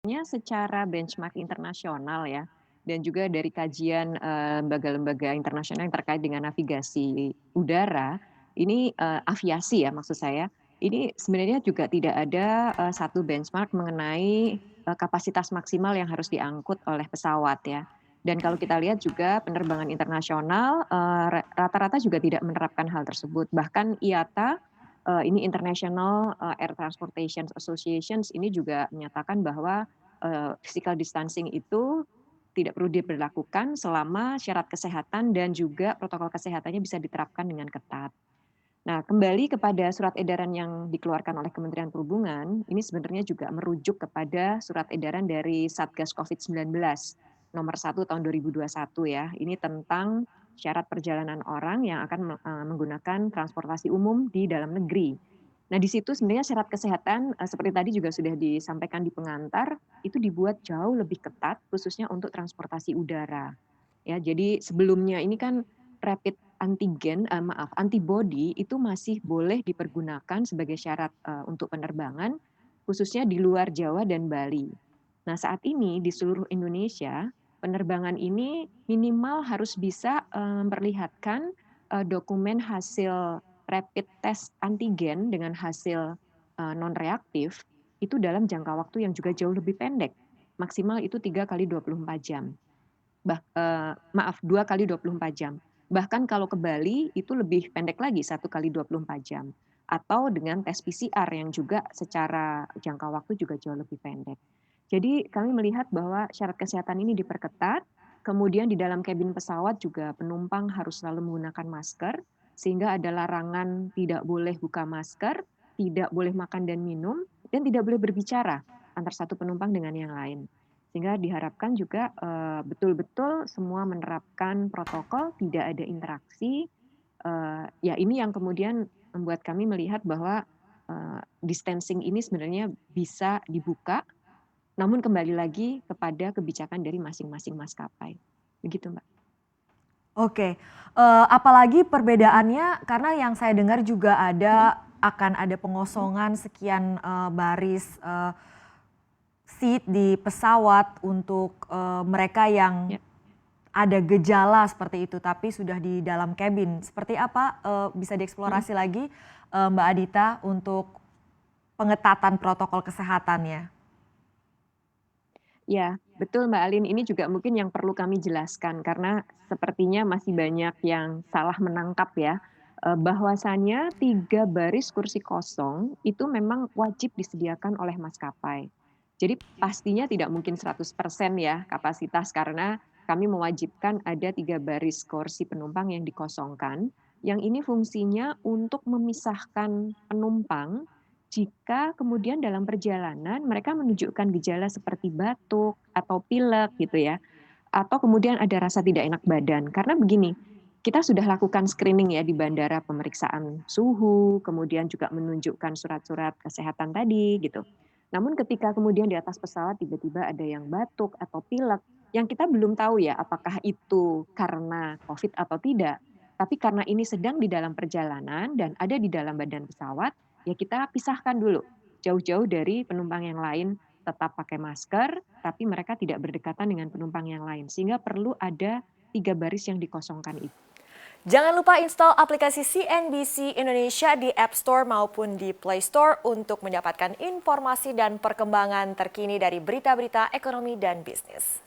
Secara benchmark internasional ya, dan juga dari kajian, lembaga-lembaga internasional yang terkait dengan navigasi udara, ini, aviasi ya maksud saya, ini sebenarnya juga tidak ada, satu benchmark mengenai, kapasitas maksimal yang harus diangkut oleh pesawat ya. Dan kalau kita lihat juga penerbangan internasional, rata-rata juga tidak menerapkan hal tersebut. Bahkan IATA, ini International, Air Transportation Associations ini juga menyatakan bahwa physical distancing itu tidak perlu diberlakukan selama syarat kesehatan dan juga protokol kesehatannya bisa diterapkan dengan ketat. Nah, kembali kepada surat edaran yang dikeluarkan oleh Kementerian Perhubungan, ini sebenarnya juga merujuk kepada surat edaran dari Satgas COVID-19 nomor 1 tahun 2021 ya. Ini tentang syarat perjalanan orang yang akan menggunakan transportasi umum di dalam negeri. Nah, di situ sebenarnya syarat kesehatan, seperti tadi juga sudah disampaikan di pengantar, itu dibuat jauh lebih ketat khususnya untuk transportasi udara. Ya, jadi sebelumnya ini kan rapid antigen, maaf, antibody itu masih boleh dipergunakan sebagai syarat, untuk penerbangan, khususnya di luar Jawa dan Bali. Nah, saat ini di seluruh Indonesia, penerbangan ini minimal harus bisa, memperlihatkan, dokumen hasil rapid test antigen dengan hasil, non reaktif, itu dalam jangka waktu yang juga jauh lebih pendek, maksimal itu 3 kali 24 jam. Maaf 2 kali 24 jam. Bahkan kalau ke Bali itu lebih pendek lagi 1 kali 24 jam. Atau dengan tes PCR yang juga secara jangka waktu juga jauh lebih pendek. Jadi kami melihat bahwa syarat kesehatan ini diperketat, kemudian di dalam kabin pesawat juga penumpang harus selalu menggunakan masker, sehingga ada larangan tidak boleh buka masker, tidak boleh makan dan minum, dan tidak boleh berbicara antar satu penumpang dengan yang lain. Sehingga diharapkan juga, betul-betul semua menerapkan protokol, tidak ada interaksi, ya ini yang kemudian membuat kami melihat bahwa, distancing ini sebenarnya bisa dibuka, namun kembali lagi kepada kebijakan dari masing-masing maskapai. Begitu, Mbak. Oke, apalagi perbedaannya karena yang saya dengar juga Mhm akan ada mhm. pengosongan sekian, baris, seat di pesawat untuk, mereka yang Ya. ada gejala seperti itu, tapi sudah di dalam kabin. Seperti apa, bisa Mhm. dieksplorasi lagi, Mbak Adita untuk pengetatan protokol kesehatannya? Ya, betul Mbak Alin, ini juga mungkin yang perlu kami jelaskan karena sepertinya masih banyak yang salah menangkap ya, bahwasannya 3 baris kursi kosong itu memang wajib disediakan oleh maskapai. Jadi pastinya tidak mungkin 100% ya kapasitas karena kami mewajibkan ada 3 baris kursi penumpang yang dikosongkan, yang ini fungsinya untuk memisahkan penumpang jika kemudian dalam perjalanan mereka menunjukkan gejala seperti batuk atau pilek gitu ya, atau kemudian ada rasa tidak enak badan. Karena begini, kita sudah lakukan screening ya di bandara, pemeriksaan suhu, kemudian juga menunjukkan surat-surat kesehatan tadi gitu. Namun ketika kemudian di atas pesawat tiba-tiba ada yang batuk atau pilek, yang kita belum tahu ya apakah itu karena COVID atau tidak. Tapi karena ini sedang di dalam perjalanan dan ada di dalam badan pesawat, ya kita pisahkan dulu, jauh-jauh dari penumpang yang lain, tetap pakai masker, tapi mereka tidak berdekatan dengan penumpang yang lain. Sehingga perlu ada 3 baris yang dikosongkan itu. Jangan lupa install aplikasi CNBC Indonesia di App Store maupun di Play Store untuk mendapatkan informasi dan perkembangan terkini dari berita-berita ekonomi dan bisnis.